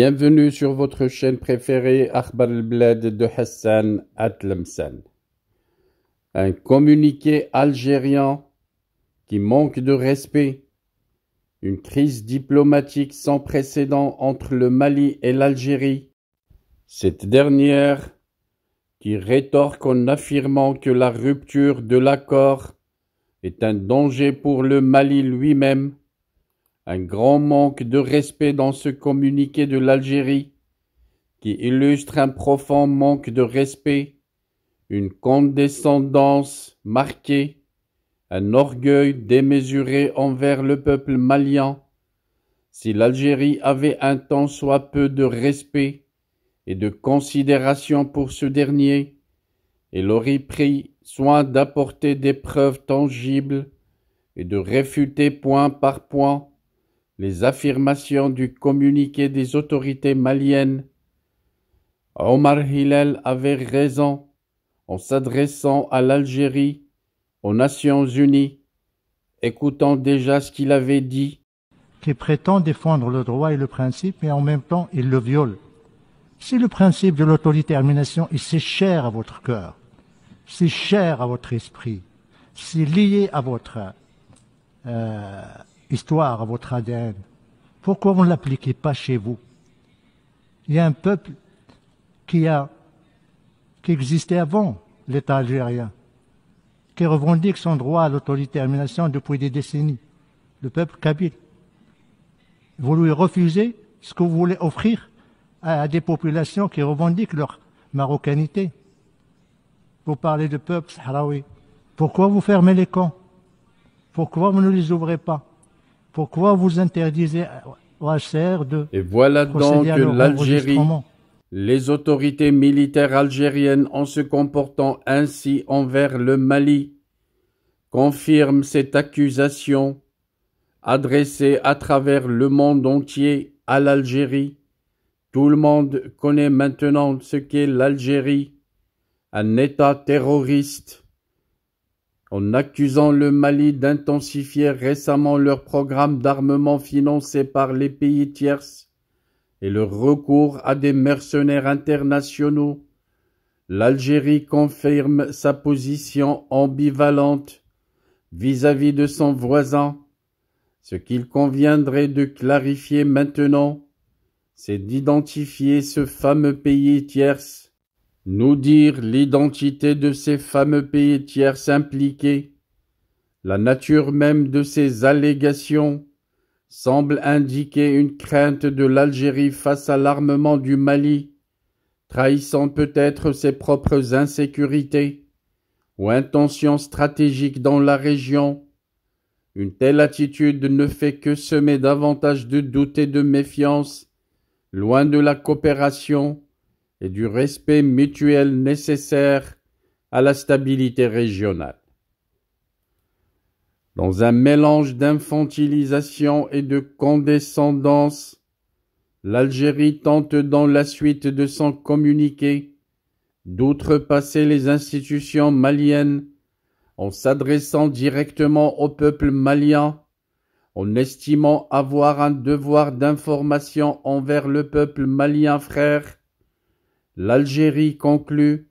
Bienvenue sur votre chaîne préférée Akhbar al-Blad de Hassan Atlemsan. Un communiqué algérien qui manque de respect. Une crise diplomatique sans précédent entre le Mali et l'Algérie. Cette dernière qui rétorque en affirmant que la rupture de l'accord est un danger pour le Mali lui-même. Un grand manque de respect dans ce communiqué de l'Algérie qui illustre un profond manque de respect, une condescendance marquée, un orgueil démesuré envers le peuple malien. Si l'Algérie avait un tant soit peu de respect et de considération pour ce dernier, elle aurait pris soin d'apporter des preuves tangibles et de réfuter point par point les affirmations du communiqué des autorités maliennes. Omar Hillel avait raison en s'adressant à l'Algérie, aux Nations Unies. Écoutons déjà ce qu'il avait dit. Qui prétend défendre le droit et le principe, mais en même temps il le viole. Si le principe de l'autodétermination est si cher à votre cœur, si cher à votre esprit, si lié à votre histoire, à votre ADN, pourquoi vous ne l'appliquez pas chez vous? Il y a un peuple qui existait avant l'État algérien, qui revendique son droit à l'autodétermination depuis des décennies, le peuple kabyle. Vous lui refusez ce que vous voulez offrir à des populations qui revendiquent leur marocanité. Vous parlez de peuple sahraoui. Pourquoi vous fermez les camps? Pourquoi vous ne les ouvrez pas? Pourquoi vous interdisez au HCR de Et voilà donc que l'Algérie, les autorités militaires algériennes, en se comportant ainsi envers le Mali, confirment cette accusation adressée à travers le monde entier à l'Algérie. Tout le monde connaît maintenant ce qu'est l'Algérie, un État terroriste. En accusant le Mali d'intensifier récemment leur programme d'armement financé par les pays tierces et le recours à des mercenaires internationaux, l'Algérie confirme sa position ambivalente vis-à-vis de son voisin. Ce qu'il conviendrait de clarifier maintenant, c'est d'identifier ce fameux pays tierce, nous dire l'identité de ces fameux pays tierces impliqués. La nature même de ces allégations semble indiquer une crainte de l'Algérie face à l'armement du Mali, trahissant peut-être ses propres insécurités ou intentions stratégiques dans la région. Une telle attitude ne fait que semer davantage de doutes et de méfiance, loin de la coopération et du respect mutuel nécessaire à la stabilité régionale. Dans un mélange d'infantilisation et de condescendance, l'Algérie tente dans la suite de son communiqué d'outrepasser les institutions maliennes en s'adressant directement au peuple malien, en estimant avoir un devoir d'information envers le peuple malien frère. L'Algérie conclut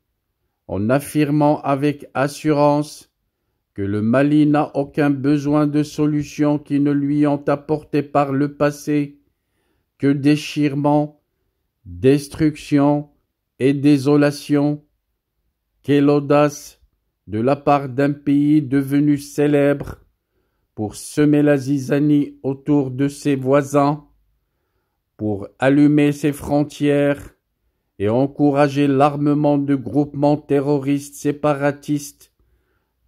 en affirmant avec assurance que le Mali n'a aucun besoin de solutions qui ne lui ont apporté par le passé que déchirement, destruction et désolation. Quelle audace de la part d'un pays devenu célèbre pour semer la zizanie autour de ses voisins, pour allumer ses frontières et encourager l'armement de groupements terroristes séparatistes,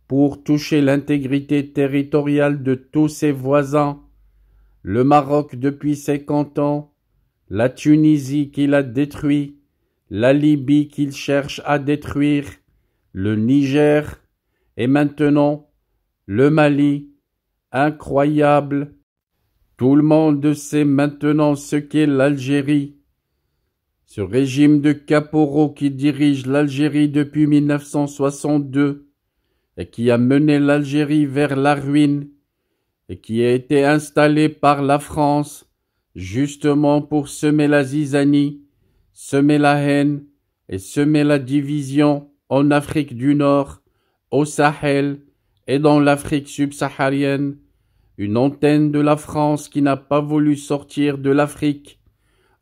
pour toucher l'intégrité territoriale de tous ses voisins, le Maroc depuis 50 ans, la Tunisie qu'il a détruit, la Libye qu'il cherche à détruire, le Niger et maintenant le Mali. Incroyable! Tout le monde sait maintenant ce qu'est l'Algérie. Ce régime de caporaux qui dirige l'Algérie depuis 1962 et qui a mené l'Algérie vers la ruine et qui a été installé par la France justement pour semer la zizanie, semer la haine et semer la division en Afrique du Nord, au Sahel et dans l'Afrique subsaharienne, une antenne de la France qui n'a pas voulu sortir de l'Afrique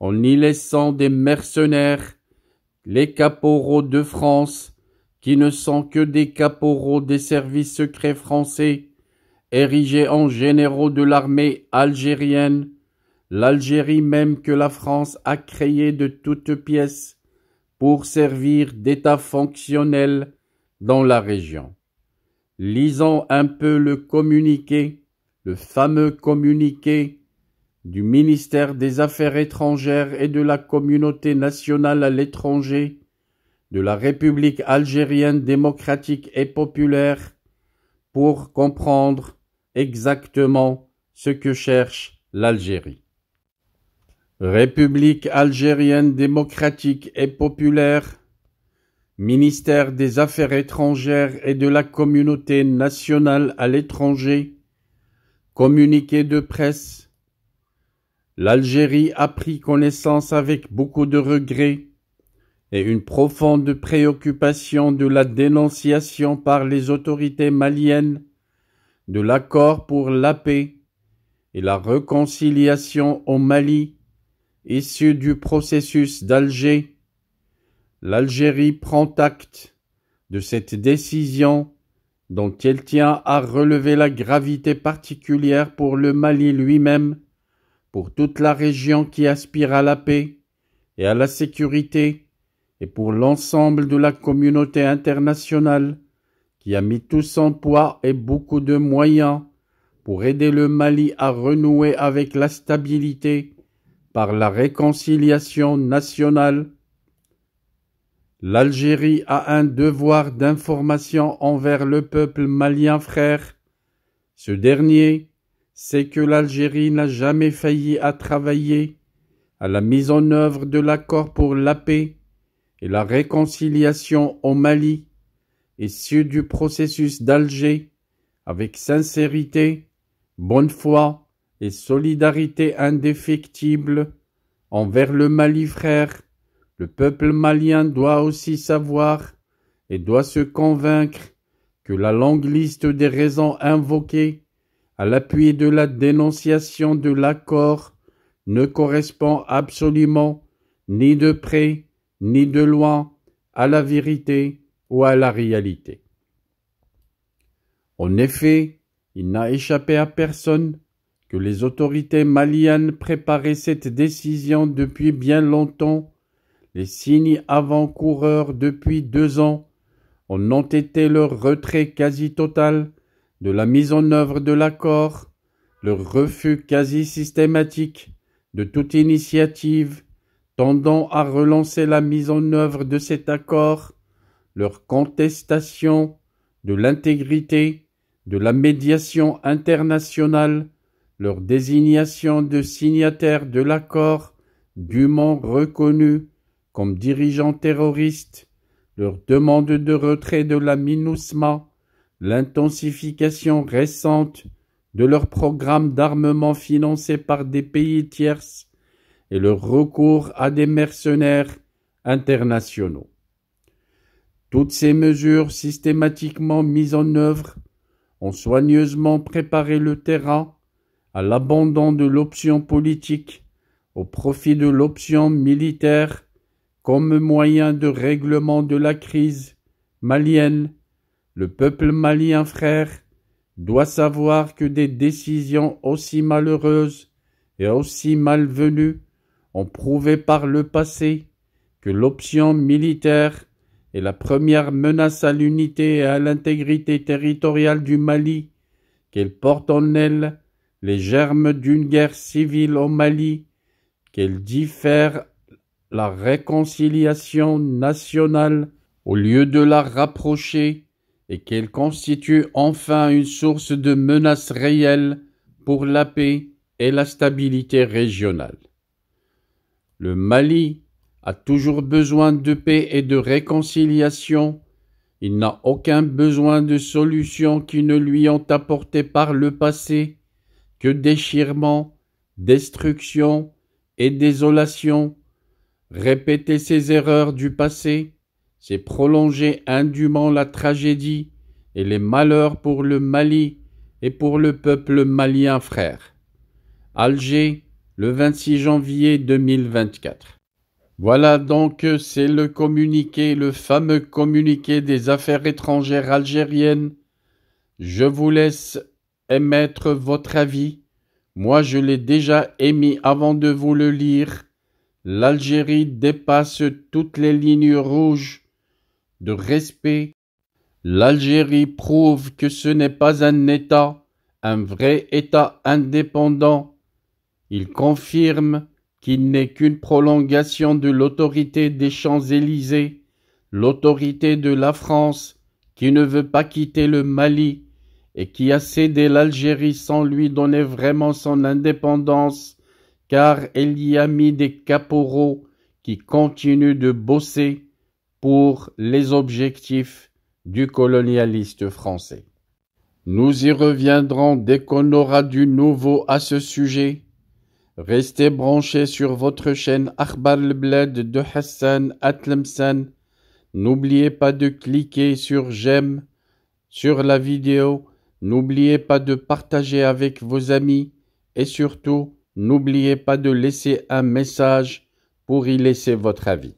en y laissant des mercenaires, les caporaux de France, qui ne sont que des caporaux des services secrets français, érigés en généraux de l'armée algérienne, l'Algérie même que la France a créée de toutes pièces pour servir d'État fonctionnel dans la région. Lisons un peu le communiqué, le fameux communiqué du ministère des Affaires étrangères et de la communauté nationale à l'étranger de la République algérienne démocratique et populaire pour comprendre exactement ce que cherche l'Algérie. République algérienne démocratique et populaire, ministère des Affaires étrangères et de la communauté nationale à l'étranger, communiqué de presse. L'Algérie a pris connaissance avec beaucoup de regrets et une profonde préoccupation de la dénonciation par les autorités maliennes de l'accord pour la paix et la réconciliation au Mali, issu du processus d'Alger. L'Algérie prend acte de cette décision dont elle tient à relever la gravité particulière pour le Mali lui-même, pour toute la région qui aspire à la paix et à la sécurité, et pour l'ensemble de la communauté internationale qui a mis tout son poids et beaucoup de moyens pour aider le Mali à renouer avec la stabilité par la réconciliation nationale. L'Algérie a un devoir d'information envers le peuple malien frère. Ce dernier sait que l'Algérie n'a jamais failli à travailler à la mise en œuvre de l'accord pour la paix et la réconciliation au Mali, issu du processus d'Alger, avec sincérité, bonne foi et solidarité indéfectible envers le Mali frère. Le peuple malien doit aussi savoir et doit se convaincre que la longue liste des raisons invoquées à l'appui de la dénonciation de l'accord ne correspond absolument ni de près ni de loin à la vérité ou à la réalité. En effet, il n'a échappé à personne que les autorités maliennes préparaient cette décision depuis bien longtemps. Les signes avant-coureurs depuis 2 ans en ont été leur retrait quasi total de la mise en œuvre de l'accord, leur refus quasi systématique de toute initiative tendant à relancer la mise en œuvre de cet accord, leur contestation de l'intégrité de la médiation internationale, leur désignation de signataires de l'accord dûment reconnus comme dirigeants terroristes, leur demande de retrait de la MINUSMA, l'intensification récente de leur programme d'armement financé par des pays tierces et leur recours à des mercenaires internationaux. Toutes ces mesures systématiquement mises en œuvre ont soigneusement préparé le terrain à l'abandon de l'option politique au profit de l'option militaire comme moyen de règlement de la crise malienne. Le peuple malien frère doit savoir que des décisions aussi malheureuses et aussi malvenues ont prouvé par le passé que l'option militaire est la première menace à l'unité et à l'intégrité territoriale du Mali, qu'elle porte en elle les germes d'une guerre civile au Mali, qu'elle diffère la réconciliation nationale au lieu de la rapprocher et qu'elle constitue enfin une source de menace réelle pour la paix et la stabilité régionale. Le Mali a toujours besoin de paix et de réconciliation. Il n'a aucun besoin de solutions qui ne lui ont apporté par le passé que déchirement, destruction et désolation. Répéter ces erreurs du passé, c'est prolonger indûment la tragédie et les malheurs pour le Mali et pour le peuple malien frère. Alger, le 26 janvier 2024. Voilà donc, c'est le communiqué, le fameux communiqué des affaires étrangères algériennes. Je vous laisse émettre votre avis. Moi, je l'ai déjà émis avant de vous le lire. L'Algérie dépasse toutes les lignes rouges de respect. L'Algérie prouve que ce n'est pas un État, un vrai État indépendant. Il confirme qu'il n'est qu'une prolongation de l'autorité des Champs-Élysées, l'autorité de la France qui ne veut pas quitter le Mali et qui a cédé l'Algérie sans lui donner vraiment son indépendance, car elle y a mis des caporaux qui continuent de bosser pour les objectifs du colonialiste français. Nous y reviendrons dès qu'on aura du nouveau à ce sujet. Restez branchés sur votre chaîne Akhbar al-Bled de Hassan Atlemsan. N'oubliez pas de cliquer sur j'aime sur la vidéo. N'oubliez pas de partager avec vos amis et surtout, n'oubliez pas de laisser un message pour y laisser votre avis.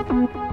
Thank you.